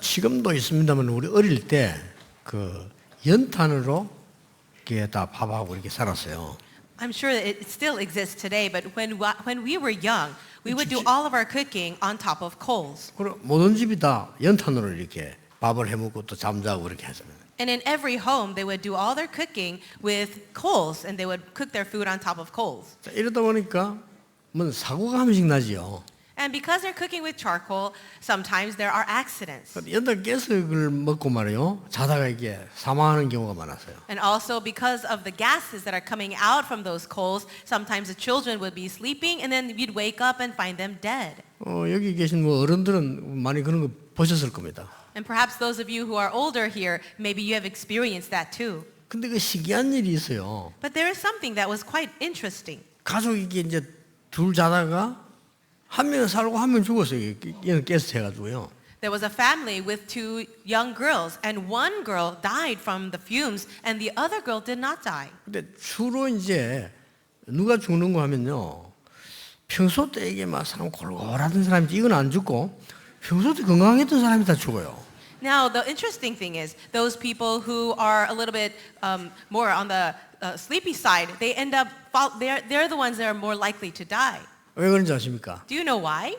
지금도 있습니다만 우리 어릴 때 그 연탄으로 이렇게 다 밥하고 이렇게 살았어요. I'm sure that it still exists today, but when we were young, we would do all of our cooking on top of coals. 그리고 모든 집이 다 연탄으로 이렇게 밥을 해먹고 또 잠자고 이렇게 했습니다. And in every home, they would do all their cooking with coals, and they would cook their food on top of coals. 자, 이러다 보니까 뭐 사고가 한 번씩 나지요. And because they're cooking with charcoal, sometimes there are accidents. 연탄 가스를 먹고 말이요 자다가 이게 사망하는 경우가 많았어요. And also because of the gases that are coming out from those coals, sometimes the children would be sleeping, and then you'd wake up and find them dead. 여기 계신 뭐 어른들은 많이 그런 거 보셨을 겁니다. And perhaps those of you who are older here, maybe you have experienced that too. 근데 그 신기한 일이 있어요. But there is something that was quite interesting. 가족이 이게 이제 둘 자다가 한 명은 살고 한 명 죽었어요. 얘는 가스 해가지고요. There was a family with two young girls, and one girl died from the fumes, and the other girl did not die. 근데 주로 이제 누가 죽는 거 하면요. 평소 때 이게 막 사람 골골하던 사람이 이건 안 죽고 평소 때 건강했던 사람이 다 죽어요. Now, the interesting thing is, those people who are a little bit more on the sleepy side, they end up, they're the ones that are more likely to die. 왜 그런지 아십니까? Do you know why?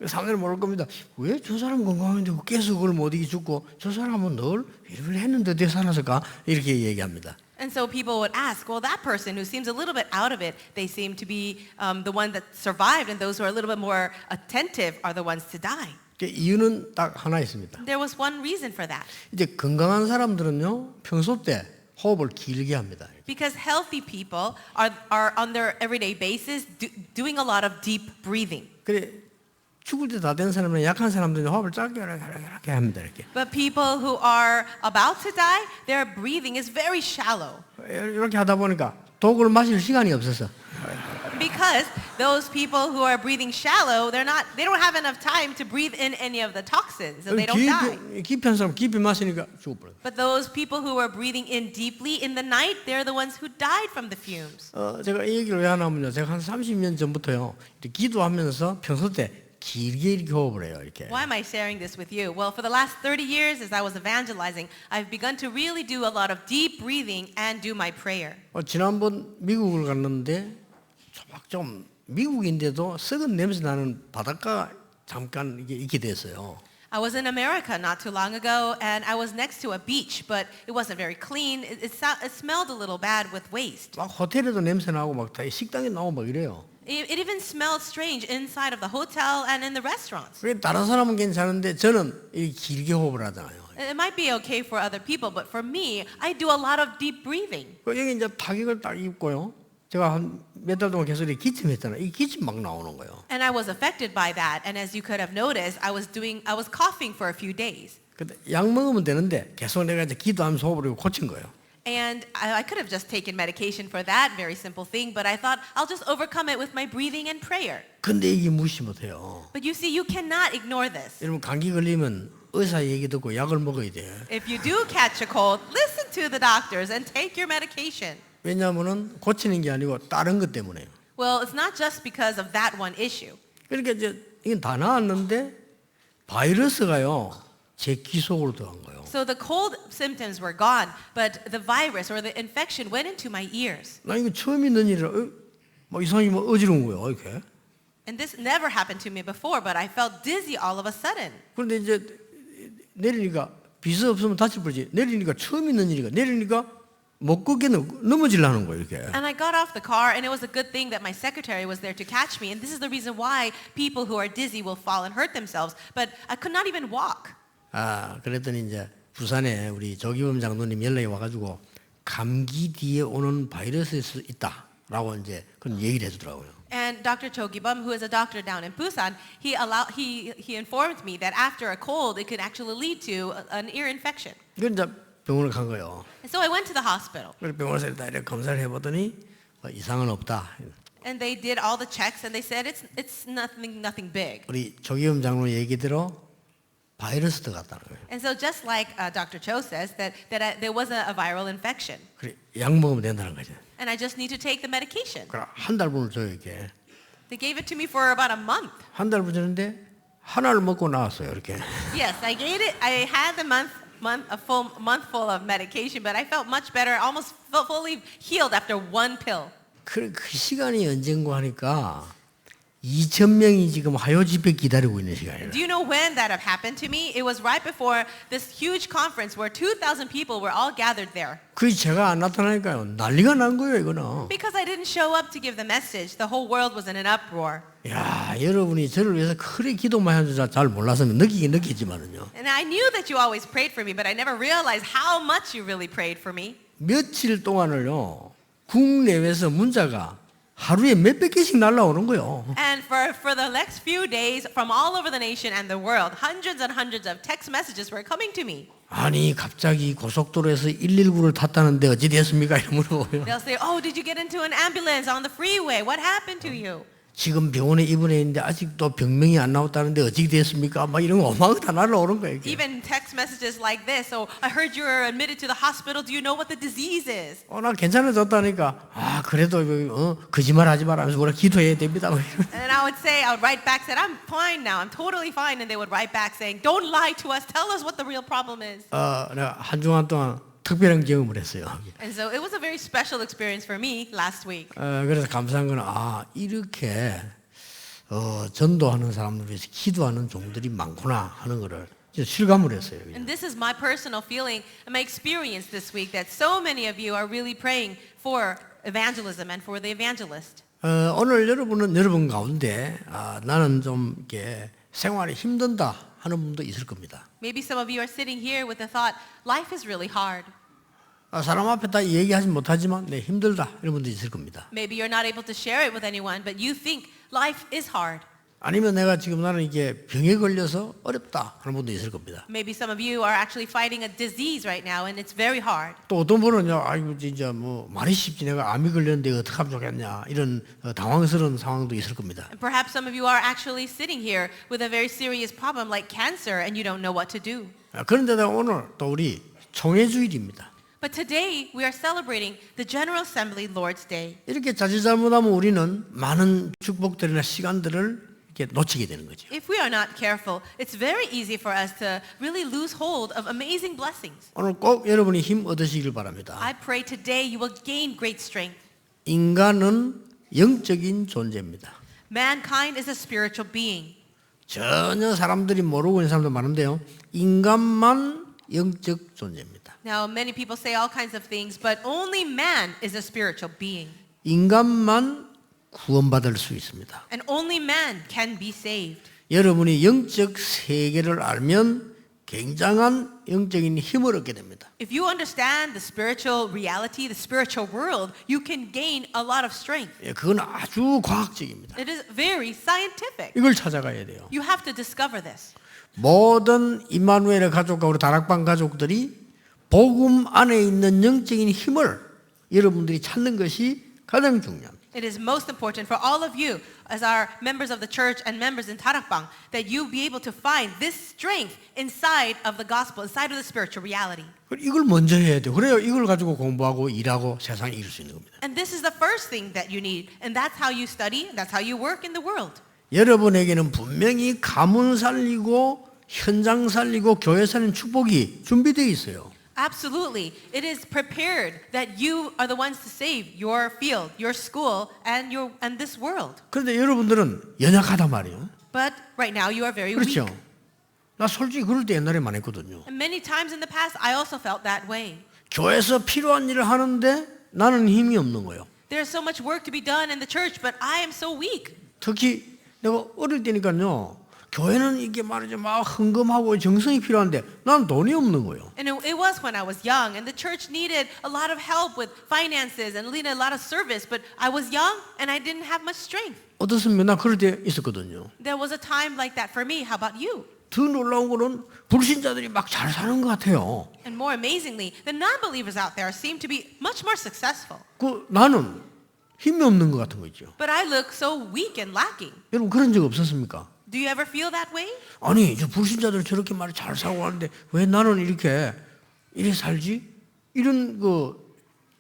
사람들은 모를 겁니다. 왜 저 사람 건강한데 깨서 그걸 못 이기 죽고 저 사람은 늘 일을 했는데 왜 살았을까? 이렇게 얘기합니다. And so people would ask, well, that person who seems a little bit out of it, they seem to be the one that survived, and those who are a little bit more attentive are the ones to die. 이유는 딱 하나 있습니다. There was one reason for that. 이제 건강한 사람들은요 평소 때 호흡을 길게 합니다. Because healthy people are on their everyday basis doing a lot of deep breathing. 그래 죽을 때 다 된 사람은 약한 사람들은 호흡을 짧게 이렇게 합니다. 이렇게 But people who are about to die, their breathing is very shallow. 이렇게 하다 보니까 독을 마실 시간이 없어서 Because those people who are breathing shallow, they don't have enough time to breathe in any of the toxins, and they don't die. 깊은 사람 깊이 마시니까 죽어버려. But those people who are breathing in deeply in the night, they're the ones who died from the fumes. 제가 이 얘기를 왜 하냐면요. 제가 한 30년 전부터요. 이렇게 기도하면서 평소 때 길게 이렇게 호흡을 해요. 이렇게. Why am I sharing this with you? Well, for the last 30 years as I was evangelizing, I've begun to really do a lot of deep breathing and do my prayer. 지난번 미국을 갔는데 좀 미국인데도 썩은 냄새 나는 바닷가 잠깐 이게 있게 됐어요. I was in America not too long ago, and I was next to a beach, but it wasn't very clean. It smelled a little bad with waste. 막 호텔에도 냄새 나고 막 다 식당에 나오고 막 이래요. It even smelled strange inside of the hotel and in the restaurants. 그래 다른 사람은 괜찮은데 저는 이렇게 길게 호흡을 하잖아요. It might be okay for other people, but for me, I do a lot of deep breathing. 여기 이제 타격을 딱 입고요. 제가 한 몇 달 동안 계속 이렇게 기침했잖아요. 이 기침 막 나오는 거예요. And I was affected by that, and as you could have noticed, I was coughing for a few days. 근데 약 먹으면 되는데 계속 내가 이제 기도하면서 호흡을 고친 거예요. And I could have just taken medication for that very simple thing, but I thought I'll just overcome it with my breathing and prayer. 근데 이게 무시 못해요. But you see, you cannot ignore this. 여러분 감기 걸리면 의사 얘기 듣고 약을 먹어야 돼요. If you do catch a cold, listen to the doctors and take your medication. 왜냐하면은 고치는 게 아니고 다른 것 때문에요. Well, it's not just because of that one issue. 그러니까 이제 이건 다 나았는데 바이러스가요 제 귀 속으로 들어간 거예요. So the cold symptoms were gone, but the virus or the infection went into my ears. 나 이거 처음 있는 일이라 막 이상하게 막 어지러운 거예요. 이렇게. And this never happened to me before, but I felt dizzy all of a sudden. 그런데 이제 내리니까 비서 없으면 다칠 뻔지. 내리니까 처음 있는 일이가 내리니까 못 걷게 넘어지려는 거예요. 이렇게. And I got off the car, and it was a good thing that my secretary was there to catch me. And this is the reason why people who are dizzy will fall and hurt themselves. But I could not even walk. 그랬더니 이제 부산에 우리 조기범 장로님 연락이 와가지고 감기 뒤에 오는 바이러스일 수 있다라고 이제 그런 얘기를 해주더라고요. And Dr. Cho Gibum, who is a doctor down in Busan, he informed me that after a cold, it could actually lead to an ear infection. 그래서 이제 병원을 간 거예요. And so I went to the hospital. 그래서 병원에서 다 이렇게 검사를 해보더니 이상은 없다. And they did all the checks, and they said it's nothing big. 우리 조기범 장로 얘기대로 바이러스도 같다는 거예요. And so just like Dr. Cho says that there was a viral infection, 그래 약 먹으면 된다는 거죠. and I just need to take the medication. 그럼 한 달분을 줘요 이게. They gave it to me for about a month. 한 달분 주는데 하나를 먹고 나왔어요. 이렇게. Yes, I ate it. I had the a full month full of medication, but I felt much better, almost felt fully healed after one pill. 그 시간이 언젠가 하니까 2,000명이 지금 화요 집회 기다리고 있는 시간이에요. Do you know when that had happened to me? It was right before this huge conference where 2,000 people were all gathered there. 그 제가 안 나타나니까요. 난리가 난 거예요, 이거는. Because I didn't show up to give the message, the whole world was in an uproar. 야, 여러분이 저를 위해서 그렇게 기도 많이 하는 줄 잘 몰라서 느끼긴 느끼지만은요. And I knew that you always prayed for me, but I never realized how much you really prayed for me. 며칠 동안을요. 국내외에서 문자가 하루에 몇백 개씩 날라오는 거예요. And for the next few days, from all over the nation and the world, hundreds and hundreds of text messages were coming to me. 아니 갑자기 고속도로에서 119를 탔다는데 어찌 됐습니까? 이런 물어보요. They'll say, oh, did you get into an ambulance on the freeway? What happened to you? 지금 병원에 입원해 있는데 아직도 병명이 안 나왔다는데 어찌 됐습니까? 막 이런 거 어마어마하게 다 날라오는 거예요. 이게. Even text messages like this. So I heard you were admitted to the hospital. Do you know what the disease is? 나 괜찮아졌다니까. 아 그래도 거짓말하지 말아면서 뭐라 기도해야 됩니다. And I would write back, said, I'm fine now. I'm totally fine. And they would write back saying, don't lie to us. Tell us what the real problem is. 내가 한 주간 동안 특별한 경험을 했어요. And so it was a very special experience for me last week. 그래서 감사한 건 이렇게 전도하는 사람들 위해서 기도하는 종들이 많구나 하는 거를 실감을 했어요. 그냥. And this is my personal feeling and my experience this week that so many of you are really praying for evangelism and for the evangelist. 오늘 여러분 가운데 나는 좀 이렇게 생활이 힘든다 하는 분도 있을 겁니다. Maybe some of you are sitting here with the thought, life is really hard. 사람 앞에 다 얘기하지 못하지만 힘들다 이런 분도 있을 겁니다. Maybe you're not able to share it with anyone, but you think life is hard. 아니면 내가 지금 나는 이게 병에 걸려서 어렵다 하는 분도 있을 겁니다. Maybe some of you are actually fighting a disease right now and it's very hard. 또 어떤 분은요, 아이고 진짜 뭐 말이 쉽지 내가 암이 걸렸는데 어떻게 하면 좋겠냐 이런 당황스러운 상황도 있을 겁니다. And perhaps some of you are actually sitting here with a very serious problem like cancer and you don't know what to do. 그런데 오늘 또 우리 총회주일입니다. But today we are celebrating the General Assembly Lord's Day. 이렇게 자칫 잘못하면 우리는 많은 축복들이나 시간들을 이렇게 놓치게 되는 거죠. If we are not careful, it's very easy for us to really lose hold of amazing blessings. 오늘 꼭 여러분이 힘 얻으시길 바랍니다. I pray today you will gain great strength. 인간은 영적인 존재입니다. Mankind is a spiritual being. 전혀 사람들이 모르고 있는 사람도 많은데요. 인간만 영적 존재입니다. Now, many people say all kinds of things, but only man is a spiritual being. 인간만 구원받을 수 있습니다. And only man can be saved. 여러분이 영적 세계를 알면 굉장한 영적인 힘을 얻게 됩니다. If you understand the spiritual reality, the spiritual world, you can gain a lot of strength. 그건 아주 과학적입니다. It is very scientific. 이걸 찾아가야 돼요. You have to discover this. 모든 임마누엘의 가족과 우리 다락방 가족들이 복음 안에 있는 영적인 힘을 여러분들이 찾는 것이 가장 중요합니다. It is most important for all of you as our members of the church and members in Tarakbang that you be able to find this strength inside of the gospel, inside of the spiritual reality. 이걸 먼저 해야 돼요. 그래야 이걸 가지고 공부하고 일하고 세상에 이룰 수 있는 겁니다. And this is the first thing that you need, and that's how you study, and that's how you work in the world. 여러분에게는 분명히 가문 살리고 현장 살리고 교회 살리는 축복이 준비되어 있어요. Absolutely. It is prepared that you are the ones to save your field, your school, and this world. 그런데 여러분들은 연약하단 말이에요. But right now you are very 그렇죠. weak. 나 솔직히 그럴 때 옛날에 많이 했거든요. And many times in the past, I also felt that way. 교회에서 필요한 일을 하는데 나는 힘이 없는 거예요. There's so much work to be done in the church, but I am so weak. 특히 내가 어릴 때니까요. 교회는 이게 말이죠. 막 헌금하고 정성이 필요한데 난 돈이 없는 거예요. And it was when I was young, and the church needed a lot of help with finances and needed a lot of service, but I was young and I didn't have much strength. 어떻습니까? 나 그럴 때 있었거든요. There was a time like that for me. How about you? 더 놀라운 거는 불신자들이 막 잘 사는 것 같아요. And more amazingly, the non-believers out there seem to be much more successful. 나는 힘이 없는 것 같은 거 있죠. But I look so weak and lacking. 여러분 그런 적 없었습니까? Do you ever feel that way? 아니 저 불신자들 저렇게 말이 잘 사고 하는데 왜 나는 이렇게 살지? 이런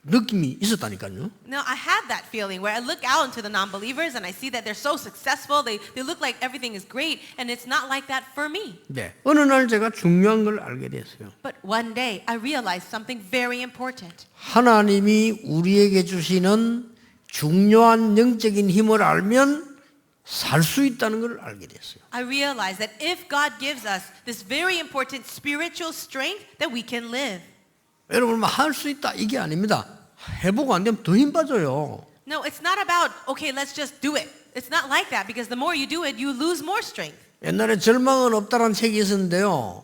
느낌이 있었다니까요. Now, I had that feeling where I look out into the non-believers and I see that they're so successful. They look like everything is great, and it's not like that for me. 네. 어느 날 제가 중요한 걸 알게 됐어요. But one day, I realized something very important. 하나님이 우리에게 주시는 중요한 영적인 힘을 알면 살 수 있다는 걸 알게 됐어요. I realized that if God gives us this very important spiritual strength, that we can live. 여러분 할 수 있다 이게 아닙니다. 해보고 안 되면 더 힘 빠져요. No, it's not about, okay, let's just do it. It's not like that because the more you do it, you lose more strength. 옛날에 절망은 없다라는 책이 있었는데요.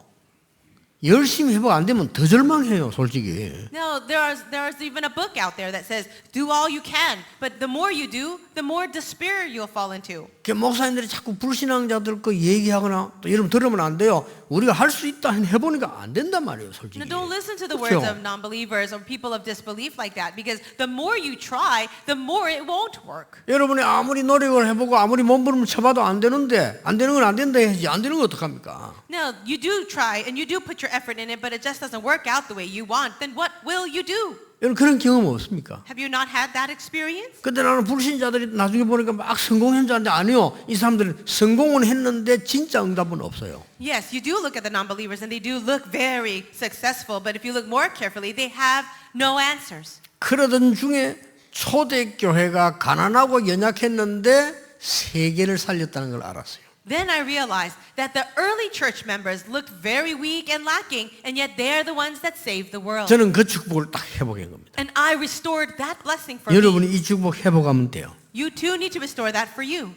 열심히 해보고 안 되면 더 절망해요, 솔직히. No, there's even a book out there that says, do all you can. But the more you do, the more despair you'll fall into. 목사님들이 자꾸 불신앙자들 거 얘기하거나 또 여러분 들으면 안 돼요. 우리가 할 수 있다 해보니까 안 된단 말이에요, 솔직히. Now, don't listen to the 그렇죠? words of non-believers or people of disbelief like that because the more you try, the more it won't work. 여러분이 아무리 노력을 해보고 아무리 몸부림을 쳐봐도 안 되는데 안 되는 건 안 된다 해야지 안 되는 건 어떡합니까? Now, you do try and you do put your effort in it, but it just doesn't work out the way you want. Then what will you do? 여러분 그런 경험 없습니까? Have you not had that experience? 근데 나는 불신자들이 나중에 보니까 막 성공한 줄 알았는데 아니요. 이 사람들은 성공은 했는데 진짜 응답은 없어요. Yes, you do look at the non-believers and they do look very successful, but if you look more carefully, they have no answers. 그러던 중에 초대교회가 가난하고 연약했는데 세계를 살렸다는 걸 알았어요. Then I realized that the early church members looked very weak and lacking, and yet they're the ones that saved the world. 저는 그 축복을 딱 회복한 겁니다. And I restored that blessing for me. 여러분이 이 축복 회복하면 돼요. You too need to restore that for you.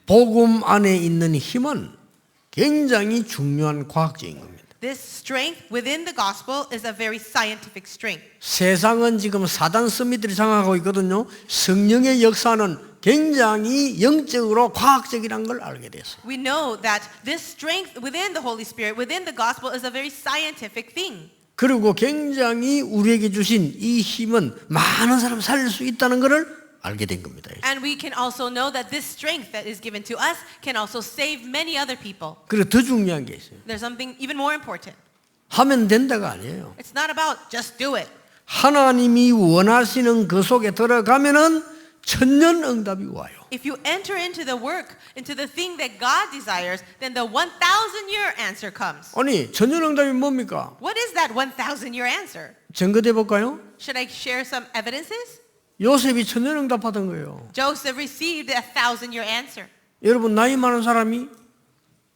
복음 안에 있는 힘은 굉장히 중요한 과학적인 겁니다. This strength within the gospel is a very scientific strength. 세상은 지금 사단 스미들이 장악하고 있거든요. 성령의 역사는 굉장히 영적으로 과학적이라는 걸 알게 됐어요. We know that this strength within the Holy Spirit, within the gospel, is a very scientific thing. 그리고 굉장히 우리에게 주신 이 힘은 많은 사람 살릴 수 있다는 것을 알게 된 겁니다. And we can also know that this strength that is given to us can also save many other people. 그리고 더 중요한 게 있어요. There's something even more important. 하면 된다가 아니에요. It's not about just do it. 하나님이 원하시는 그 속에 들어가면은 천년 응답이 와요. If you enter into the work, into the thing that God desires, then the 1,000-year answer comes. 아니 천년 응답이 뭡니까? What is that 1,000-year answer? 증거돼 볼까요? Should I share some evidences? 요셉이 천년 응답 받은 거예요. Joseph received a 1,000-year answer. 여러분 나이 많은 사람이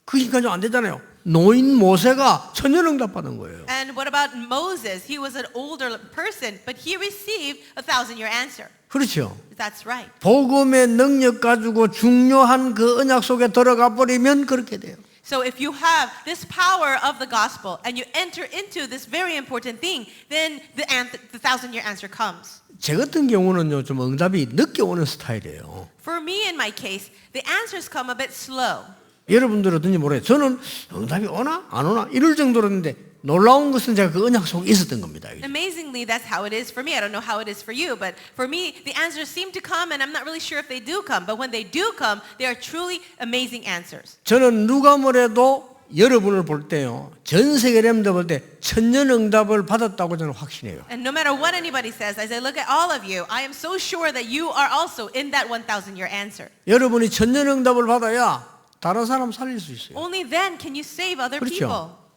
그 힘까지 안 되잖아요. 노인 모세가 천년 응답 받은 거예요. And what about Moses? He was an older person, but he received a 1,000-year answer. 그렇죠. That's right. 복음의 능력 가지고 중요한 그 언약 속에 들어가 버리면 그렇게 돼요. So if you have this power of the gospel and you enter into this very important thing, then the 1,000-year answer comes. 제 같은 경우는요 좀 응답이 늦게 오는 스타일이에요. For me, in my case, the answers come a bit slow. 여러분들은 어떤지 모르겠어요. 저는 응답이 오나 안 오나 이럴 정도였는데 놀라운 것은 제가 그 언약 속에 있었던 겁니다. Amazingly, that's how it is for me. I don't know how it is for you, but for me, the answers seem to come, and I'm not really sure if they do come. But when they do come, they are truly amazing answers. 저는 누가 뭐래도 여러분을 볼 때요 전 세계 렘들 볼 때 천년 응답을 받았다고 저는 확신해요. And no matter what anybody says, as I look at all of you, I am so sure that you are also in that 1,000-year answer. 여러분이 천년 응답을 받아야 다른 사람 살릴 수 있어요. Only then can you save other 그렇죠. people.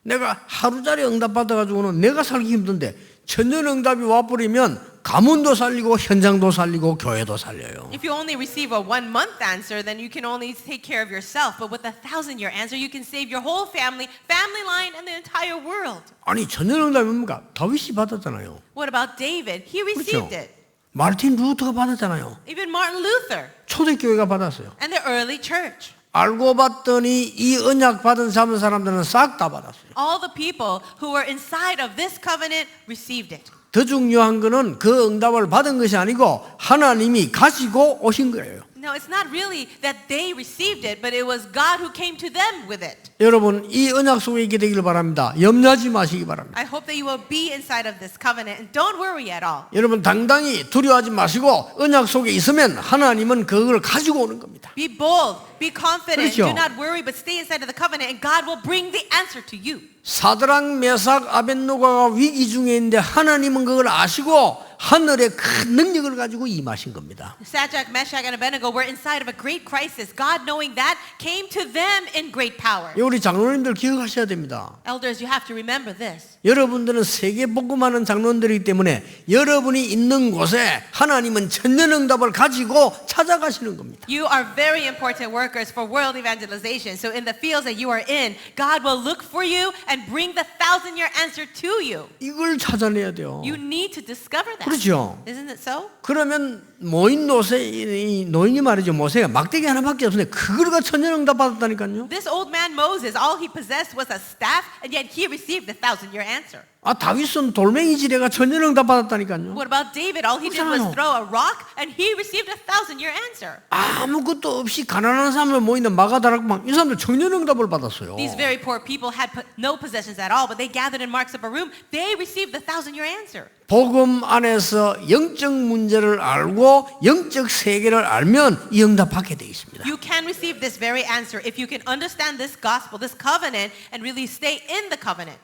내가 하루짜리 응답 받아가지고는 내가 살기 힘든데 천년 응답이 와버리면 가문도 살리고 현장도 살리고 교회도 살려요. If you only receive a 1-month answer, then you can only take care of yourself. But with a 1,000-year answer, you can save your whole family, family line, and the entire world. 아니 천년 응답이 뭡니까? 다윗이 받았잖아요. What about David? He received it. 마르틴 루터가 받았잖아요. Even Martin Luther 초대교회가 받았어요. and the early church. 알고 봤더니 이 언약 받은 사람들은 싹 다 받았어요. All the people who were inside of this covenant received it. 더 중요한 거는 그 응답을 받은 것이 아니고 하나님이 가지고 오신 거예요. No, it's not really that they received it, but it was God who came to them with it. 여러분 이 언약 속에 있게 되기를 바랍니다. 염려하지 마시기 바랍니다. I hope that you will be inside of this covenant and don't worry at all. 여러분 당당히 두려워하지 마시고 언약 속에 있으면 하나님은 그걸 가지고 오는 겁니다. Be bold, be confident, 그렇죠. do not worry, but stay inside of the covenant and God will bring the answer to you. 사드락 메삭 아벳노고가 위기 중에 있는데 하나님은 그걸 아시고 하늘의 큰 능력을 가지고 임하신 겁니다. Shadrach, Meshach, and Abednego were inside of a great crisis. God, knowing that, came to them in great power. 우리 장로님들 기억하셔야 됩니다. Elders, you have to remember this. 여러분들은 세계 복음하는 장로님들이기 때문에 여러분이 있는 곳에 하나님은 천년응답을 가지고 찾아가시는 겁니다. You are very important workers for world evangelization. So in the fields that you are in, God will look for you and bring the 1,000-year answer to you. 이걸 찾아내야 돼요. You need to discover that. 그렇죠. Isn't it so? 그러면 노인 노인이 말이죠. 모세가 막대기 하나밖에 없는데 그걸가 천년응답 받았다니까요. This old man Moses, all he possessed was a staff, and yet he received the 1,000-year answer. 아 다윗은 돌멩이 지뢰가 천년응답 받았다니까요. What about David? All he did was 그렇잖아요. throw a rock, and he received a 1,000-year answer. 아무것도 없이 가난한 사람을 모이는 마가다락방 이 사람들 천년응답을 받았어요. These very poor people had no possessions at all, but they gathered in Mark's upper room. They received the 1,000-year answer. 복음 안에서 영적 문제를 알고 영적 세계를 알면 이 응답 받게 돼 있습니다. You can receive this very answer if you can understand this gospel, this covenant, and really stay in the covenant.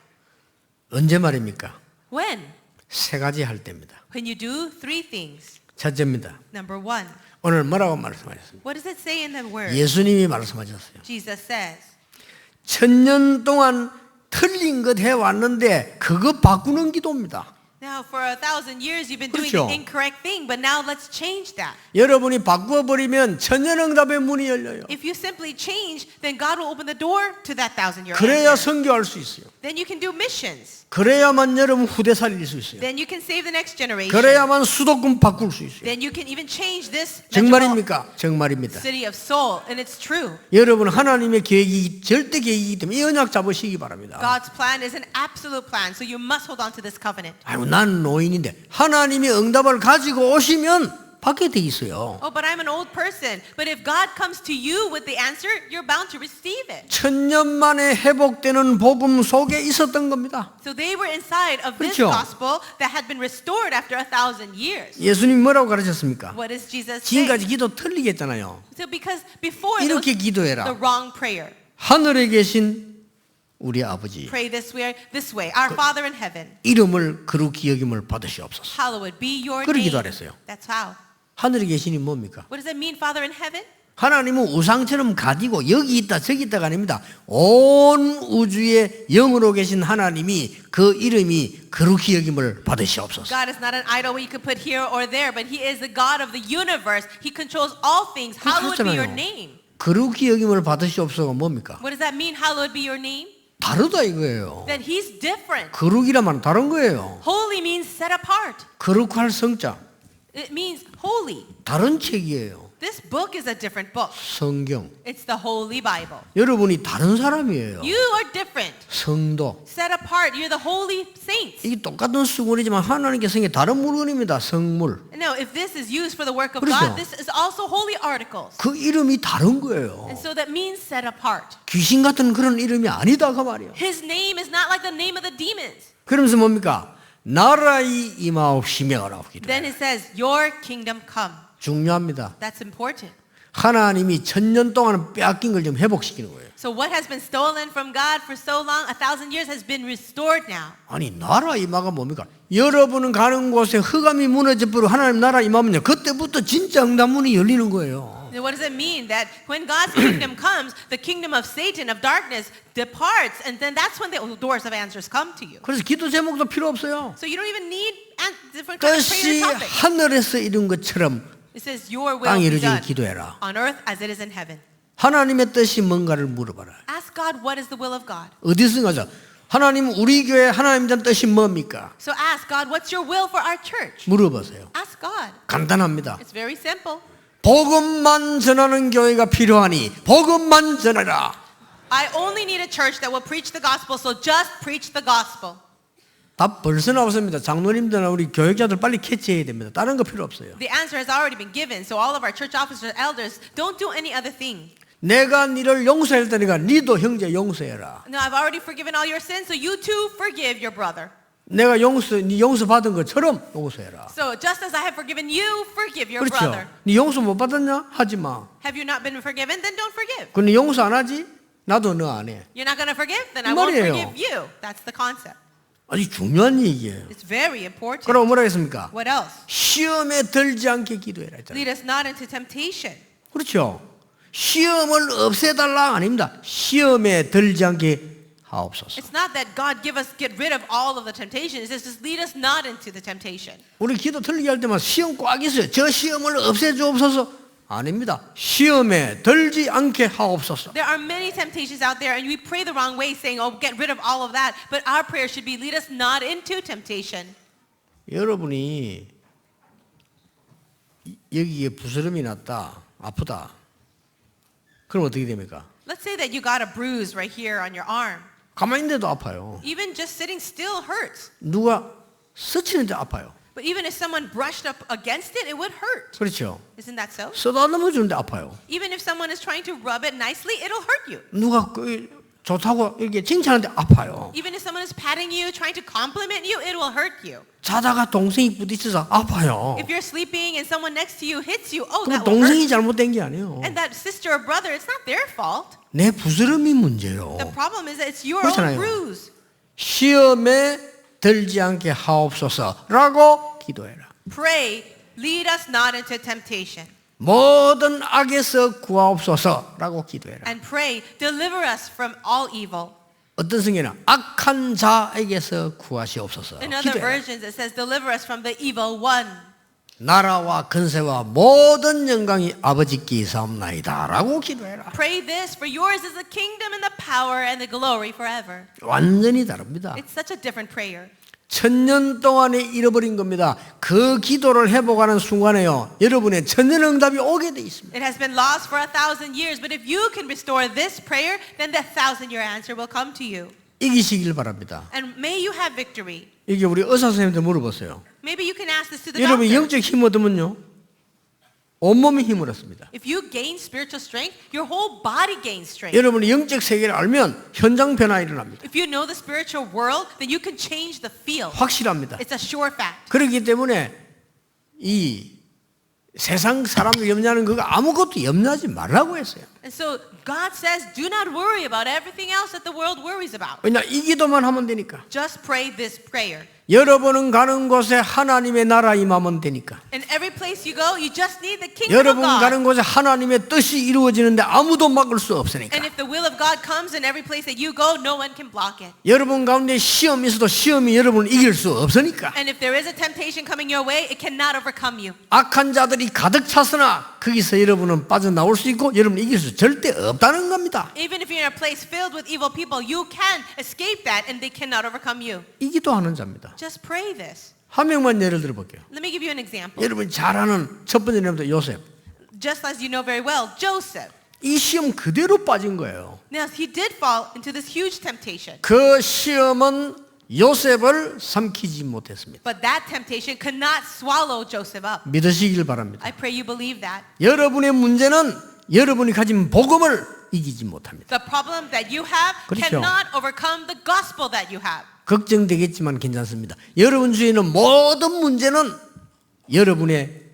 언제 말입니까? When? 세 가지 할 때입니다. When you do three things. 첫째입니다. Number one, 오늘 뭐라고 말씀하셨습니까? what does it say in the word? 예수님이 말씀하셨어요. Jesus says, 1000년 동안 틀린 것 해왔는데 그거 바꾸는 기도입니다. now for 1,000 years you've been doing 그렇죠. the incorrect thing, but now let's change that. 여러분이 바꾸어버리면 천년응답의 문이 열려요. If you simply change, then God will open the door to that 1,000-year 그래야 answer. 선교할 수 있어요. Then you can do missions. 그래야만 여러분 후대 살릴 수 있어요. Then you can save the next generation. 그래야만 수도권 바꿀 수 있어요. Then you can even change this 정말입니까? 정말입니다. city of Seoul, and it's true. 여러분 하나님의 계획이 절대 계획이기 때문에 이 언약 잡으시기 바랍니다. God's plan is an absolute plan, so you must hold on to this covenant. 아유 난 노인인데 하나님이 응답을 가지고 오시면 받게 돼 있어요. Oh, but I'm an old person. But if God comes to you with the answer, you're bound to receive it. 1000년 만에 회복되는 복음 속에 있었던 겁니다. So they were inside of this 그렇죠. gospel that had been restored after 1,000 years. 예수님이 뭐라고 가르쳤습니까? What does Jesus say? 지금까지 기도 틀리게 했잖아요. So because before those, 이렇게 기도해라. the wrong prayer. 하늘에 계신 우리 아버지 Pray this way, Our Father in heaven, 이름을 거룩히 여김을 받으시옵소서. hallowed be your 그렇게 name. 기도하랬어요. That's how. 하늘에 계시니 뭡니까? What does it mean, Father in heaven? 하나님은 우상처럼 가지고 여기 있다 저기 있다가 아닙니다. 온 우주의 영으로 계신 하나님이 그 이름이 거룩히 여김을 받으시옵소서. God is not an idol where you could put here or there, but He is the God of the universe. He controls all things. Hallowed be your 그렇잖아요. name. 거룩히 여김을 받으시옵소서가 뭡니까? What does that mean? Hallowed be your name? 다르다 이거예요. That He's different. 거룩이라면 다른 거예요. Holy means set apart. 거룩할 성자 It means holy. 다른 책이에요. This book is a different book. 성경. It's the Holy Bible. 여러분이 다른 사람이에요. You are different. 성도. Set apart. You're the holy saints. 이게 똑같은 수건이지만 하나님께 성이 다른 물건입니다. 성물. Now, if this is used for the work of 그렇죠. God, this is also holy articles. 그 이름이 다른 거예요. And so that means set apart. 귀신 같은 그런 이름이 아니다 그 말이에요. His name is not like the name of the demons. 그러면서 뭡니까? 나라의 임하옵시며라고 기도해요. Then it says, your kingdom come. 중요합니다. That's important. 하나님이 1000년 동안 빼앗긴 걸 좀 회복시키는 거예요. So what has been stolen from God for so long, 1,000 years, has been restored now. 아니 나라 임하가 뭡니까? 여러분은 가는 곳에 흑암이 무너져버리고 하나님 나라 임하면요 그때부터 진짜 응답문이 열리는 거예요. Now, what does it mean? That when God's kingdom comes, the kingdom of Satan, of darkness, departs, and then that's when the doors of answers come to you. 그래서 기도 제목도 필요 없어요. So you don't even need different kind of 뜻이 prayer topics. 하늘에서 이룬 것처럼 It says, your will 땅에 be 이루어지길 done 기도해라. on earth as it is in heaven. 하나님의 뜻이 뭔가를 물어봐라. Ask God, what is the will of God? 어디서 가자? 하나님 우리 교회 하나님 된 뜻이 뭡니까? So ask God, what's your will for our church? 물어보세요. Ask God. 간단합니다. It's very simple. 복음만 전하는 교회가 필요하니 복음만 전하라. I only need a church that will preach the gospel, so just preach the gospel. 답 벌써 나왔습니다. 장로님들이나 우리 교육자들 빨리 캐치해야 됩니다. 다른 거 필요 없어요. The answer has already been given, so all of our church officers, elders, don't do any other thing. 내가 너를 용서할 테니까 니도 형제 용서해라. No, I've already forgiven all your sins, so you too forgive your brother. 내가 네 용서 받은 것처럼 용서해라. So just as I have forgiven you, forgive your 그렇죠. brother. 네 용서 못 받았냐? 하지 마. Have you not been forgiven? Then don't forgive. 근데 용서 안 하지? 나도 너 안 해. You're not going to forgive? Then I 이 won't 말이에요. forgive you. That's the concept. 아주 중요한 얘기예요. It's very important. 그럼 뭐라 했습니까? What else? 시험에 들지 않게 기도해라 했잖아요. Lead us not into temptation. 그렇죠. 시험을 없애달라 아닙니다. 시험에 들지 않게 하옵소서. It's not that God get rid of all of the temptation. It says just lead us not into the temptation. 우리 기도 틀리게 할 때만 시험 꽉 있어요. 저 시험을 없애주옵소서. 아닙니다. 시험에 들지 않게 하옵소서. There are many temptations out there, and we pray the wrong way, saying, "Oh, get rid of all of that." But our prayer should be, "Lead us not into temptation." 여러분이 여기에 부스럼이 났다, 아프다. 그럼 어떻게 됩니까? Let's say that you got a bruise right here on your arm. 가만히 있는데도 아파요. Even just sitting still hurts. 누가 스치는데 아파요. But even if someone brushed up against it, it would hurt. 그렇죠. Isn't that so? 쓰다듬어 주는데 아파요. Even if someone is trying to rub it nicely, it'll hurt you. 누가 좋다고 이렇게 칭찬하는데 아파요. Even if someone is patting you, trying to compliment you, it will hurt you. 자다가 동생이 부딪혀서 아파요. If you're sleeping and someone next to you hits you, oh, 그럼 that will 동생이 hurt. 잘못된 게 아니에요. And that sister or brother, it's not their fault. 내 부스럼이 문제요. The problem is that it's your 그렇잖아요. own bruise. 시험에 들지 않게 하옵소서라고 기도해라. Pray, lead us not into temptation. 모든 악에서 구하옵소서라고 기도해라. And pray, deliver us from all evil. 어떤 성경에는 악한 자에게서 구하시옵소서. In other 기도해라. versions, it says, deliver us from the evil one. 나라와 근세와 모든 영광이 아버지께 있사옵나이다라고 기도해라. Pray this, for yours is the kingdom and the power and the glory forever. 완전히 다릅니다. It's such a different prayer. 1000년 동안에 잃어버린 겁니다. 그 기도를 회복하는 순간에요, 여러분의 천년응답이 오게 돼 있습니다. It has been lost for 1,000 years, but if you can restore this prayer, then the 1,000-year answer will come to you. 이기시길 바랍니다. And may you have victory. 이게 우리 의사 선생님한테 물어보세요. Maybe you can ask this to the 여러분 doctor. 영적 힘 얻으면요, 온몸이 힘을 얻습니다. If you gain spiritual strength, your whole body gains strength. 여러분이 영적 세계를 알면 현장 변화 일어납니다. If you know the spiritual world, then you can change the field. 확실합니다. It's a sure fact. 그렇기 때문에 이 세상 사람을 염려하는 그거 아무것도 염려하지 말라고 했어요. And so God says, do not worry about everything else that the world worries about. 왜냐, 이 기도만 하면 되니까. Just pray this prayer. 여러분은 가는 곳에 하나님의 나라 임하면 되니까. In every place you go, you just need the kingdom of 여러분 God. 가는 곳에 하나님의 뜻이 이루어지는데 아무도 막을 수 없으니까. And if the will of God comes in every place that you go, no one can block it. 여러분 가운데 시험이 있어도 시험이 여러분을 이길 수 없으니까. And if there is a temptation coming your way, it cannot overcome you. 악한 자들이 가득 찼으나 거기서 여러분은 빠져나올 수 있고 여러분은 이길 수 절대 없다는 겁니다. Even if you're in a place filled with evil people, you can escape that and they cannot overcome you. 이 기도하는 자입니다. Just pray this. 한 명만 예를 들어 볼게요. Let me give you an example. 여러분이 잘 아는 첫 번째 이름부터 요셉. Just as you know very well, Joseph. 이 시험 그대로 빠진 거예요. Now, he did fall into this huge temptation. 그 시험은 요셉을 삼키지 못했습니다. But that temptation could not swallow Joseph up. 믿으시길 바랍니다. I pray you believe that. 여러분의 문제는 여러분이 가진 복음을 이기지 못합니다. The problem that you have 그렇죠. cannot overcome the gospel that you have. 걱정되겠지만 괜찮습니다. 여러분 주위에 있는 모든 문제는 여러분의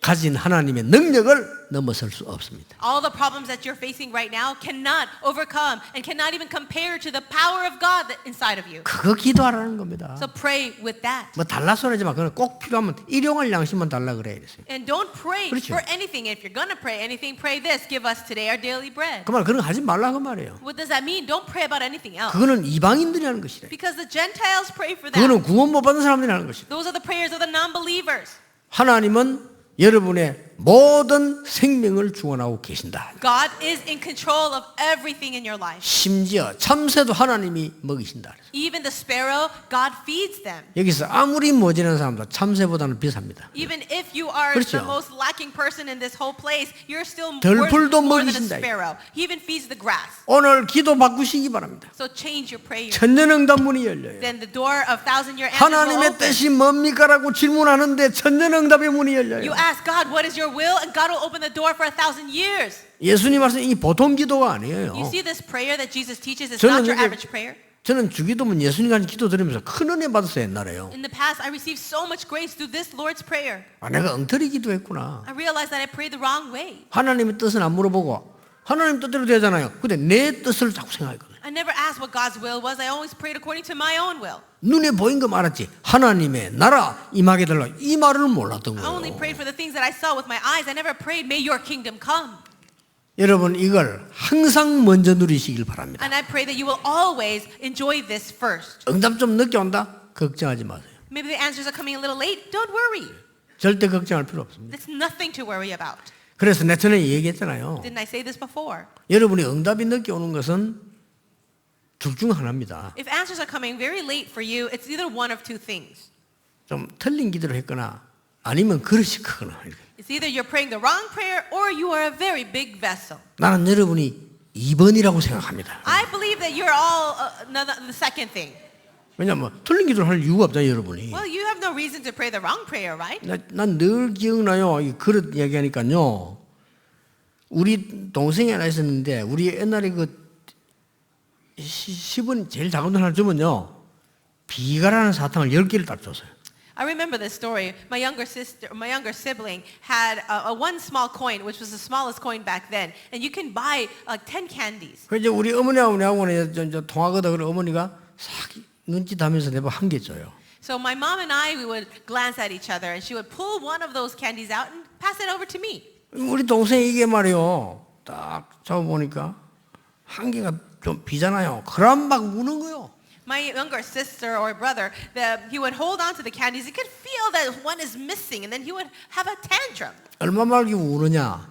가진 하나님의 능력을 넘어설 수 없습니다. All the problems that you're facing right now cannot overcome and cannot even compare to the power of God that inside of you. 그거 기도하라는 겁니다. So pray with that. 뭐 달라서 그러지만 그건 꼭 필요하면 일용할 양심만 달라 그래야 됐어요. And don't pray 그렇죠. for anything. If you're going to pray anything, pray this. Give us today our daily bread. 그 말 그런 거 하지 말라 그 말이에요. What does that mean? Don't pray about anything else. 그거는 이방인들이 하는 것이래. Because the Gentiles pray for that. 그거는 구원 못 받은 사람들이 하는 것이래. Those are the prayers of the non-believers. 하나님은 여러분의 모든 생명을 주관하고 계신다. God is in control of everything in your life. 심지어 참새도 하나님이 먹이신다. Even the sparrow, God feeds them. 여기서 아무리 모자란 사람도 참새보다는 비쌉니다. Even if you are 그렇죠. the most lacking person in this whole place, you're still 들풀도 worth more than a 먹이신다. sparrow. He even feeds the grass. 오늘 기도 바꾸시기 바랍니다. So change your prayer. 천년응답 문이 열려요. Then the door of 1,000-year answers will 하나님의 open. 뜻이 뭡니까라고 질문하는데 천년응답의 문이 열려요. You ask God, what is your will? And God will open the door for 1,000 years. 예수님 말씀 이 보통 기도가 아니에요. You see this prayer that Jesus teaches is 저는 not your 이게- average prayer. 저는 주기도문 예수님 같은 기도 들으면서 큰 은혜 받았어요 옛날에요. In the past, I received so much grace through this Lord's Prayer. 아, 내가 엉터리 기도했구나. I realized that I prayed the wrong way. 하나님의 뜻은 안 물어보고 하나님 뜻대로 되잖아요. 근데 내 뜻을 자꾸 생각했거든요. I never asked what God's will was. I always prayed according to my own will. 눈에 보인 거 말았지. 하나님의 나라 임하게 달라. 이 말을 몰랐던 I only 거예요. prayed for the things that I saw with my eyes. I never prayed, may your kingdom come. 여러분 이걸 항상 먼저 누리시길 바랍니다. And I pray that you will always enjoy this first. 응답 좀 늦게 온다? 걱정하지 마세요. Maybe the answers are coming a little late. Don't worry. 절대 걱정할 필요 없습니다. There's nothing to worry about. 그래서 내가 전에 얘기했잖아요. Didn't I say this before? 여러분이 응답이 늦게 오는 것은 둘 중 하나입니다. If answers are coming very late for you, it's either one of two things. 좀 틀린 기도를 했거나 아니면 그릇이 크거나. It's either you're praying the wrong prayer or you are a very big vessel. 나는 여러분이 2번이라고 생각합니다. I believe that you're all the second thing. 왜냐하면 틀린 기도를 할 이유가 없잖아요, 여러분이. Well, you have no reason to pray the wrong prayer, right? 난 늘 기억나요. 이 그릇 얘기하니까요. 우리 동생이 하나 있었는데 우리 옛날에 그 10원 제일 작은 돈 하나 주면요. 비가라는 사탕을 10개를 딱 줬어요. I remember this story. My younger sibling had a one small coin, which was the smallest coin back then, and you can buy like 10 candies. 그래서 이제 우리 어머니하고는 통화거든. 그래 어머니가 싹 눈짓하면서 내가 한 개 줘요. So my mom and I, we would glance at each other, and she would pull one of those candies out and pass it over to me. 우리 동생이 이게 말이요. 딱 잡아보니까 한 개가 좀 비잖아요. 그럼 막 우는 거요. My younger sister or brother, he would hold on to the candies. He could feel that one is missing, and then he would have a tantrum. 얼마 말기 우느냐.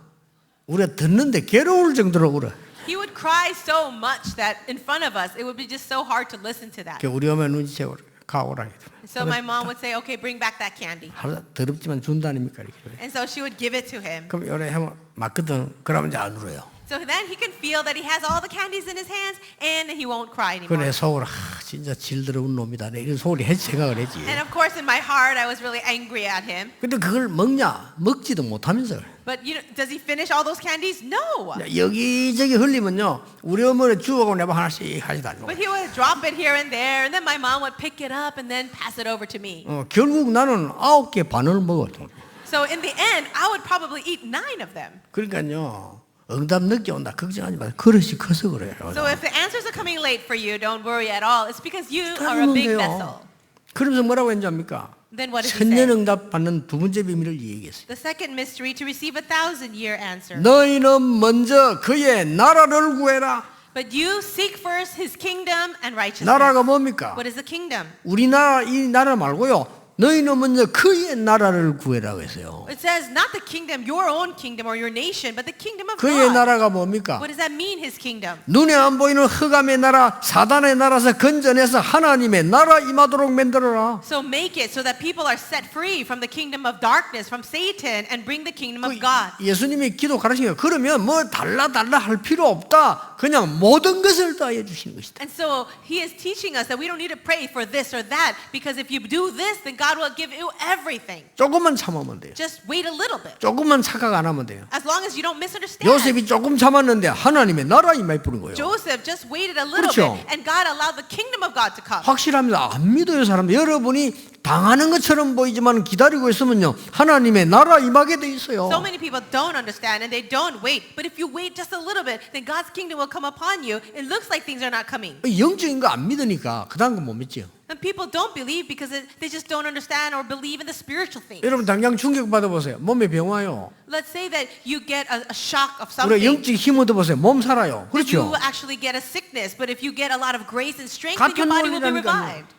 우리가 듣는데 괴로울 정도로 울어. He would cry so much that in front of us, it would be just so hard to listen to that. 우리 어머니 눈치채 가오라. So my mom would say, okay, bring back that candy. 하루 더럽지만 준다니까 이렇게. And so she would give it to him. 그럼 요래 하면 맞거든. 그러면 이제 안 울어요. So then he can feel that he has all the candies in his hands and he won't cry anymore. 그래 속으로 진짜 질더러운 놈이다. 이런 소리 해 생각을 했지. And of course in my heart I was really angry at him. 근데 그걸 먹냐? 먹지도 못하면서. But does he finish all those candies? No. 여기저기 흘리면요. 우리 어머니 주워가고 내가 하나씩 하시다. But he would drop it here and there, and then my mom would pick it up and then pass it over to me. 결국 나는 9개 반을 먹었어. So in the end, I would probably eat 9 of them. 그러니까요. 응답 늦게 온다. 걱정하지 마세요. 그릇이 커서 그래요. So if the answers are coming late for you, don't worry at all. It's because you are a big vessel. 그러면서 뭐라고 했는지 압니까? Then what does he 천년 say? 응답 받는 두 번째 비밀을 얘기했어요. The second mystery to receive 1,000-year answer. 너희는 먼저 그의 나라를 구해라. But you seek first his kingdom and righteousness. 나라가 뭡니까? What is the kingdom? 우리나라 이 나라 말고요. 너희는 먼저 그의 나라를 구해라고 했어요. It says not the kingdom, your own kingdom or your nation, but the kingdom of 그의 God. 나라가 뭡니까? What does that mean, his kingdom? 눈에 안 보이는 흑암의 나라, 사단의 나라에서 건져내서 하나님의 나라 임하도록 만들어라. So make it so that people are set free from the kingdom of darkness, from Satan, and bring the kingdom of God. 예수님이 기도 가르치니까 그러면 뭐 달라 할 필요 없다. 그냥 모든 것을 다 해주시는 것이다. And so he is teaching us that we don't need to pray for this or that, because if you do this, then God will give you everything. 조금만 참으면 돼요. Just wait a little bit. 조금만 착각 안 하면 돼요. As long as you don't misunderstand. 요셉이 조금 참았는데 하나님의 나라 임하에 부른 거예요. Joseph just waited a little 그렇죠. bit, and God allowed the kingdom of God to come. 확실합니다. 안 믿어요, 사람들. 여러분이 당하는 것처럼 보이지만 기다리고 있으면요. 하나님의 나라 임하게 돼 있어요. So many people don't understand and they don't wait. But if you wait just a little bit, then God's kingdom will come upon you. It looks like things are not coming. 영적인 거 안 믿으니까 그다음 거 못 믿죠. And people don't believe because they just don't understand or believe in the spiritual things. 여러분 당장 충격 받아보세요. 몸에 병 와요. Let's say that you get a shock of 우리가 something. 영적 힘 얻어보세요. 몸 살아요. Then 그렇죠? you actually get a sickness. But if you get a lot of grace and strength, then your 같은 body will be 원리라니까요. revived.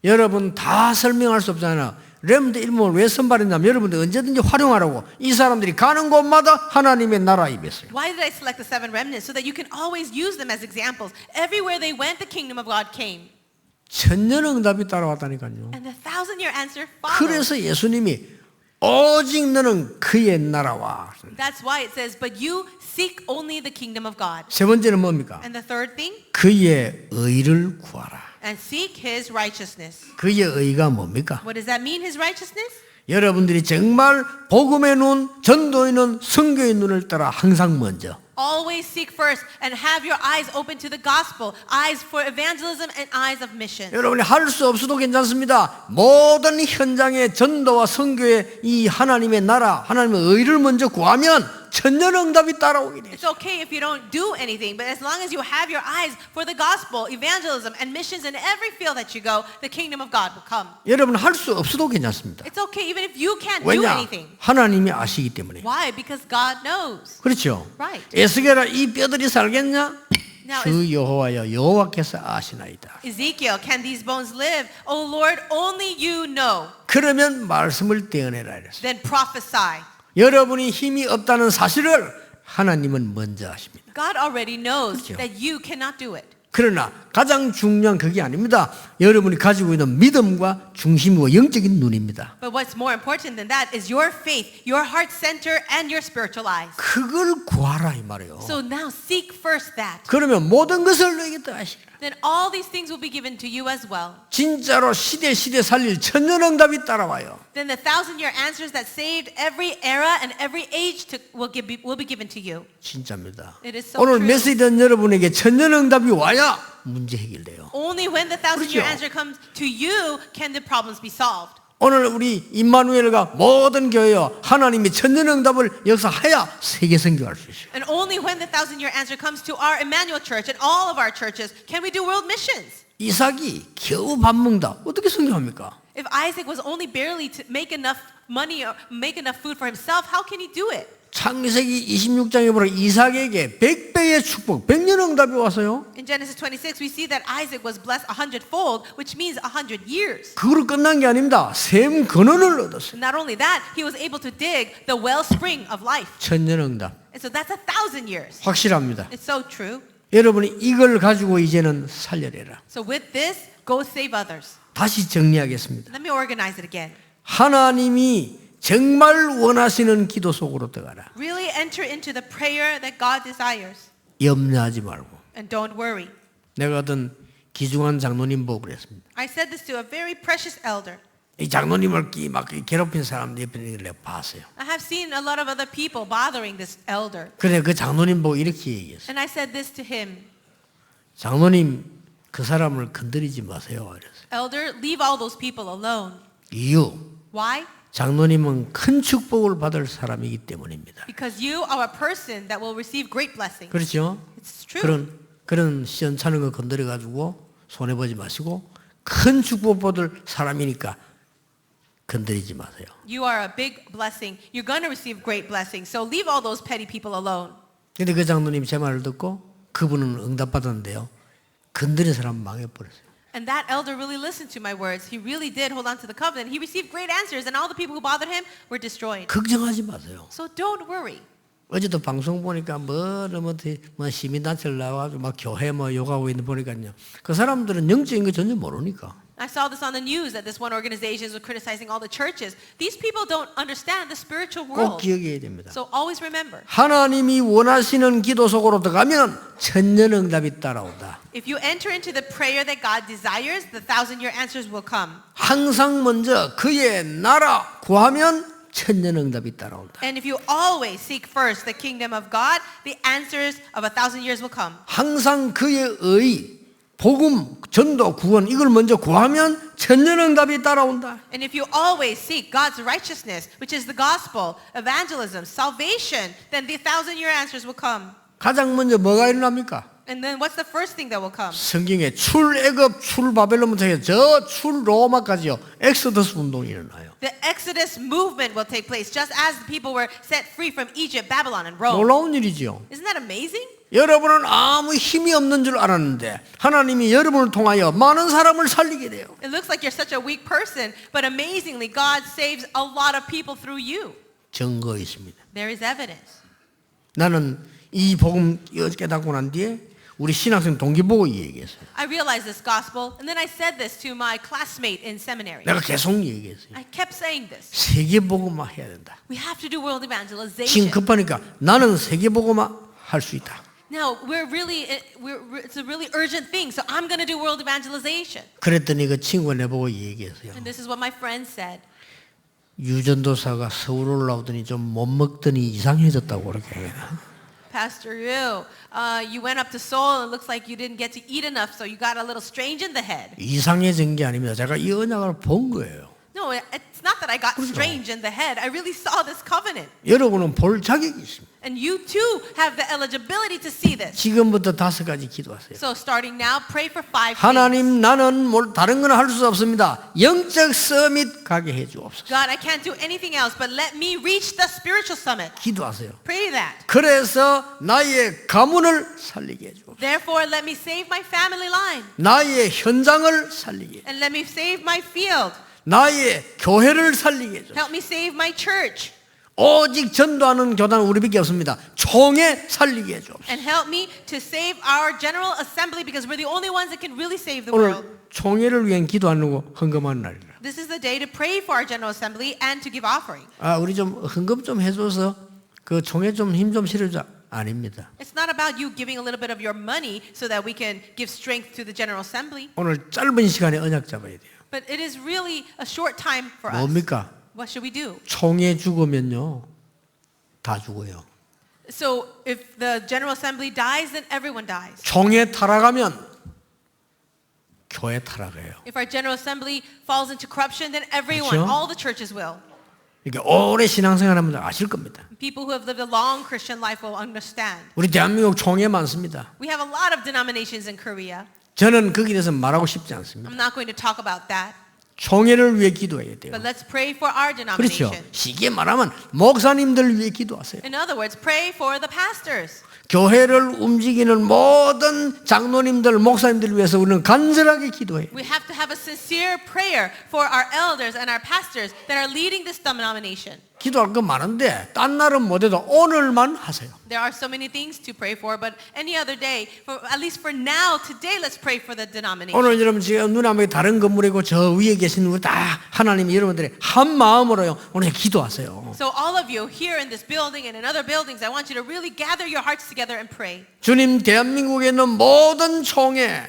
여러분 다 설명할 수 없잖아요. 렘드 일목을 왜 선발했냐면 여러분들 언제든지 활용하라고 이 사람들이 가는 곳마다 하나님의 나라 임했어요. Why did I select the 7 remnants? So that you can always use them as examples. Everywhere they went, the kingdom of God came. 천년 응답이 따라왔다니까요. And the 1,000-year answer followed. 그래서 예수님이 오직 너는 그의 나라와. That's why it says, but you seek only the kingdom of God. 세 번째는 뭡니까? And the third thing, 그의 의를 구하라. and seek his righteousness. 그의 의가 뭡니까? What does that mean, his righteousness? 여러분들이 정말 복음의 눈, 전도의 눈, 선교의 눈을 따라 항상 먼저 Always seek first and have your eyes open to the gospel, eyes for evangelism and eyes of mission. 여러분이 할 수 없어도 괜찮습니다. 모든 현장의 전도와 선교의 이 하나님의 나라, 하나님의 의를 먼저 구하면 천년응답이 따라오게 돼. It's okay if you don't do anything, but as long as you have your eyes for the gospel, evangelism, and missions in every field that you go, the kingdom of God will come. 여러분 할 수 없어도 괜찮습니다. It's okay even if you can't do 왜냐? anything. 하나님이 아시기 때문에. Why? Because God knows. 그렇죠. Right. 에스겔아 이 뼈들이 살겠냐? Now, 주 여호와여 여호와께서 아시나이다. Ezekiel, can these bones live? Oh Lord, only you know. 그러면 말씀을 떼어내라 이랬어요. Then prophesy. 여러분이 힘이 없다는 사실을 하나님은 먼저 아십니다. God already knows 그렇죠. that you cannot do it. 그러나 가장 중요한 그게 아닙니다. 여러분이 가지고 있는 믿음과 중심과 영적인 눈입니다. But what's more important than that is your faith, your heart center, and your spiritual eyes. 그걸 구하라 이 말이에요. So now seek first that. 그러면 모든 것을 너에게 더하시라. Then all these things will be given to you as well. 진짜로 시대 살릴 천년응답이 따라와요. Then the 1,000-year answers that saved every era and every age will be given to you. 진짜입니다. It is so 오늘 true. 메시지된 여러분에게 천년응답이 와야 문제 해결돼요. Only when the 1,000-year 그렇죠. answer comes to you can the problems be solved. 오늘 우리 임마누엘과 모든 교회와 하나님이 천년응답을 역사해야 세계 선교할 수 있어요. And only when the 1,000-year answer comes to our Emmanuel Church and all of our churches can we do world missions. 이삭이 겨우 밥 먹다 어떻게 선교합니까? If Isaac was only barely to make enough money or make enough food for himself, how can he do it? 창세기 26장에 보면 이삭에게 100배의 축복, 100년응답이 왔어요. In Genesis 26, we see that Isaac was blessed 100-fold, which means 100 years. 그걸로 끝난 게 아닙니다. 샘 근원을 얻었어요. Not only that, he was able to dig the wellspring of life. 천년응답. And so that's 1,000 years. 확실합니다. It's so true. 여러분이 이걸 가지고 이제는 살려내라. So with this, go save others. 다시 정리하겠습니다. Let me organize it again. 하나님이 정말 원하시는 기도 속으로 들어가라. Really enter into the prayer that God desires. 염려하지 말고. And don't worry. 내가 어떤 귀중한 장로님 보고 그랬습니다. I said this to a very precious elder. 이 장로님을 막 괴롭힌 사람 옆에 있는 걸 내가 봤어요. I have seen a lot of other people bothering this elder. 그래 그 장로님 보고 이렇게 얘기했어요. And I said this to him. 장로님 그 사람을 건드리지 마세요. 이랬어요. Elder, leave all those people alone. 이유 Why? 장로님은 큰 축복을 받을 사람이기 때문입니다. Because you are a person that will receive great blessing. 그렇죠? It's true. 그런 시원찮은 거 건드려 가지고 손해 보지 마시고 큰 축복 받을 사람이니까 건드리지 마세요. You are a big blessing. You're going to receive great blessing. So leave all those petty people alone. 근데 그 장로님 제 말을 듣고 그분은 응답받았는데요. 건드린 사람 망해버렸어요. And that elder really listened to my words. He really did hold on to the covenant. He received great answers, and all the people who bothered him were destroyed. 걱정하지 마세요. So don't worry. 어제도 방송 보니까 뭐 시민단체를 나와가지고 막 교회 욕하고 있는 보니까요. 그 사람들은 영적인 거 전혀 모르니까. I saw this on the news that this one organization was criticizing all the churches. These people don't understand the spiritual 꼭 world. 기억해야 됩니다. So always remember, 하나님이 원하시는 기도 속으로 들어가면 천년응답이 따라온다. if you enter into the prayer that God desires, the 1,000-year answers will come. 항상 먼저 그의 나라 구하면 천년응답이 따라온다. And if you always seek first the kingdom of God, the answers of 1,000 years will come. 항상 그의 의, 복음, 전도, 구원 이걸 먼저 구하면 천년응답이 따라온다. And if you always seek God's righteousness, which is the gospel, evangelism, salvation, then the 1,000-year answers will come. 가장 먼저 뭐가 일어납니까? And then what's the first thing that will come? 성경에 출애굽, 출바벨론부터 해서 출 로마까지요. 엑소더스 운동이 일어나요. The Exodus movement will take place just as the people were set free from Egypt, Babylon, and Rome. 놀라운 일이죠. Isn't that amazing? 여러분은 아무 힘이 없는 줄 알았는데 하나님이 여러분을 통하여 많은 사람을 살리게 돼요. It looks like you're such a weak person, but amazingly, God saves a lot of people through you. 증거 있습니다. There is evidence. 나는 이 복음 깨닫고 난 뒤에 우리 신학생 동기 보고 이 얘기했어요. I realized this gospel, and then I said this to my classmate in seminary. 내가 계속 얘기했어요. I kept saying this. 세계 복음화 해야 된다. We have to do world 지금 evangelization. 급하니까 나는 세계 복음화 할 수 있다. Now, it's a really urgent thing, so I'm going to do world evangelization. 그랬더니 그 친구가 내보고 얘기했어요. And this is what my friend said. 유전도사가 서울 올라오더니 좀 못 먹더니 이상해졌다고 그렇게 해요. Pastor Yu, you went up to Seoul and it looks like you didn't get to eat enough, so you got a little strange in the head. 이상해진 게 아닙니다. 제가 이 언약을 본 거예요. No, No, it's not that I got strange in the head. I really saw this covenant. 여러분은 볼 자격이 있습니다. And you too have the eligibility to see this. 지금부터 5가지 기도하세요. So starting now, pray for 5 things. 하나님, 나는 다른 건 할 수 없습니다. 영적 서밋 가게 해 주옵소서. God, I can't do anything else, but let me reach the spiritual summit. 기도하세요. Pray that. 그래서 나의 가문을 살리게 해 주옵소서. Therefore, let me save my family line. 나의 현장을 살리게 해 주옵소서. And let me save my field. 나의 교회를 살리게 해 주옵소서. Help me save my church. 오직 전도하는 교단은 우리밖에 없습니다. 총회 살리게 해 주옵소서. And help me to save our general assembly because we're the only ones that can really save the 오늘 world. 총회를 위한 기도하는 거 헌금하는 날이라. This is the day to pray for our general assembly and to give offering. 우리 좀 헌금 좀 해줘서 그 총회 좀 힘 좀 실어줘. 아닙니다. It's not about you giving a little bit of your money so that we can give strength to the general assembly. 오늘 짧은 시간에 언약 잡아야 돼요. But it is really a short time for us. 뭡니까? What should we do? 총회 죽으면요 다 죽어요. So if the general assembly dies, then everyone dies. 총회 타락하면 교회 타락해요. If our general assembly falls into corruption, then everyone, 그렇죠? all the churches will. 이게 오래 신앙생활하면 아실 겁니다. People who have lived a long Christian life will understand. 우리 대한민국 총회 많습니다. We have a lot of denominations in Korea. 저는 거기에 대해서 말하고 싶지 않습니다. I'm not going to talk about that. 총회를 위해 기도해야 돼요. But let's pray for our 그렇죠. denomination. 쉽게 말하면 목사님들 위해 기도하세요. In other words, pray for the pastors. 교회를 움직이는 모든 장로님들, 목사님들을 위해서 우리는 간절하게 기도해요. We have to have a sincere prayer for our elders and our pastors that are leading this denomination. 기도할 거 많은데 딴 날은 못해도 오늘만 하세요. There are so many things to pray for, but any other day, at least for now, today, let's pray for the denomination. 오늘 여러분 지금 눈앞에 다른 건물이고 저 위에 계신 우리 다 하나님이 여러분들의 한 마음으로요 오늘 기도하세요. So all of you here in this building and in other buildings, I want you to really gather your hearts together and pray. 주님 대한민국에 있는 모든 총회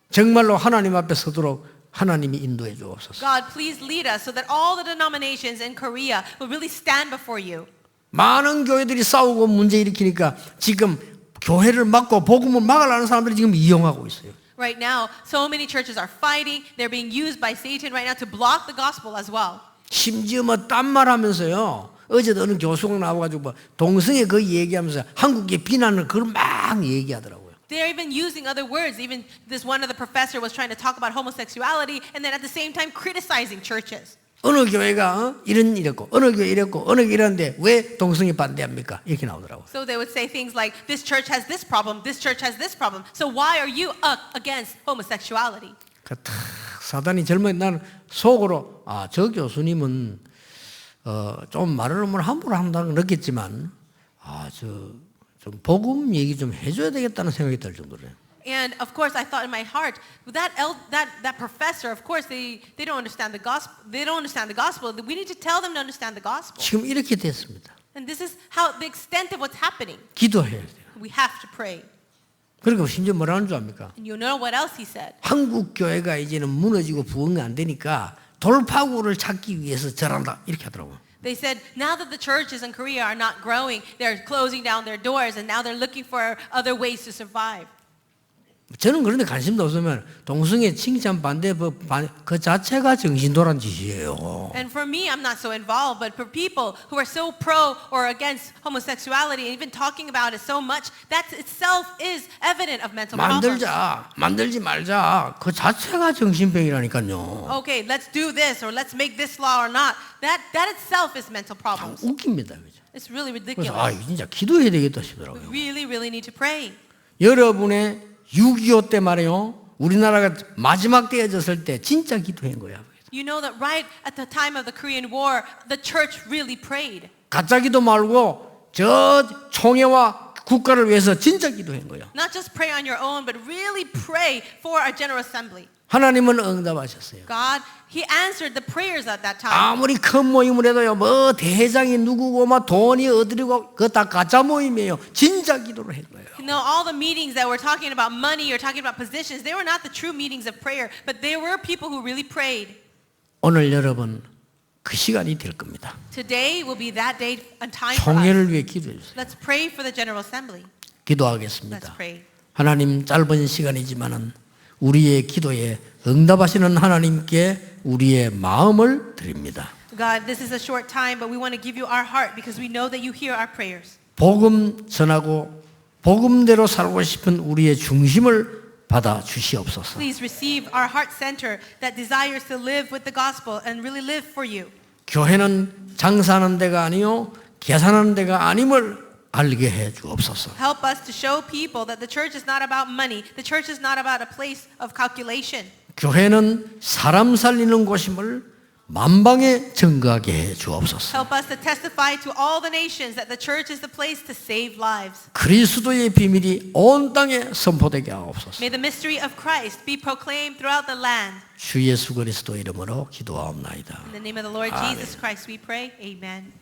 정말로 하나님 앞에 서도록 하나님이 인도해 주옵소서. God, please lead us so that all the denominations in Korea will really stand before you. 많은 교회들이 싸우고 문제 일으키니까 지금 교회를 막고 복음을 막으려는 사람들이 지금 이용하고 있어요. Right now, so many churches are fighting. They're being used by Satan right now to block the gospel as well. 심지어 뭐 딴 말하면서요. 어제도 어느 교수가 나와가지고 뭐 동성애 그 얘기하면서 한국의 비난을 그걸 막 얘기하더라고요. They're even using other words. Even this one of the professor was trying to talk about homosexuality and then at the same time criticizing churches. 어느 교회가 이랬고 어느 교회 이랬고 어느 교회 이랬는데 왜 동성애 반대합니까? 이렇게 나오더라고요. So they would say things like, this church has this problem, this church has this problem. So why are you against homosexuality? 사단이 젊은 나는 속으로 저 교수님은 좀 말을 함부로 한다는 걸 느꼈지만 좀 복음 얘기 좀 해줘야 되겠다는 생각이 들 정도로요. And of course, I thought in my heart, that professor, of course, they don't understand the gospel. They don't understand the gospel. We need to tell them to understand the gospel. 지금 이렇게 됐습니다. And this is how the extent of what's happening. 기도해야 돼요. We have to pray. 그러니까 심지어 뭐라는 줄 압니까? And you know what else he said? 한국 교회가 이제는 무너지고 부흥이 안 되니까 돌파구를 찾기 위해서 절한다 이렇게 하더라고요. They said now that the churches in Korea are not growing, they're closing down their doors, and now they're looking for other ways to survive. 저는 그런데 관심도 없으면 동성애 칭찬 반대법 그 자체가 정신도란 짓이에요. And for me, I'm not so involved, but for people who are so pro or against homosexuality, and even talking about it so much, that itself is evident of mental problems. 만들지 말자. 그 자체가 정신병이라니까요. Okay, let's do this or let's make this law or not. That itself is mental problems. 웃깁니다. 그죠? It's really 그래서 ridiculous. 이거 진짜 기도해야 되겠다 We 싶더라고요. really need to pray. 여러분의 6.25 때 말이에요. 우리나라가 마지막 때여졌을 때 진짜 기도한 거야. You know that right at the time of the Korean War, the church really prayed. 가짜 기도 말고 저 총회와 국가를 위해서 진짜 기도한 거예요. Not just pray on your own, but really pray for our General Assembly. 하나님은 응답하셨어요. God, He answered the prayers at that time. 아무리 큰 모임을 해도요, 뭐 대회장이 누구고, 막 돈이 어디고, 그거 다 가짜 모임이에요. 진짜 기도를 한 거예요. You know, all the meetings that were talking about money or talking about positions, they were not the true meetings of prayer, but there were people who really prayed. 오늘 여러분 그 시간이 될 겁니다. Today will be that day and time for us. 총회를 위해 기도해 주세요. Let's pray for the General Assembly. Let's 기도하겠습니다. pray. 하나님 짧은 시간이지만은 우리의 기도에 응답하시는 하나님께 우리의 마음을 드립니다. God, this is a short time, but we want to give you our heart because we know that you hear our prayers. 복음 전하고 복음대로 살고 싶은 우리의 중심을 받아 주시옵소서. Please receive our heart center that desires to live with the gospel and really live for you. 교회는 장사하는 데가 아니요 계산하는 데가 아님을 알게 해 주옵소서. Help us to show people that the church is not about money. The church is not about a place of calculation. 교회는 사람 살리는 곳임을 만방에 증거하게 해 주옵소서. Help us to testify to all the nations that the church is the place to save lives. 그리스도의 비밀이 온 땅에 선포되게 하옵소서. May the mystery of Christ be proclaimed throughout the land. 주 예수 그리스도 이름으로 기도하옵나이다. In the name of the Lord Jesus Christ we pray. Amen.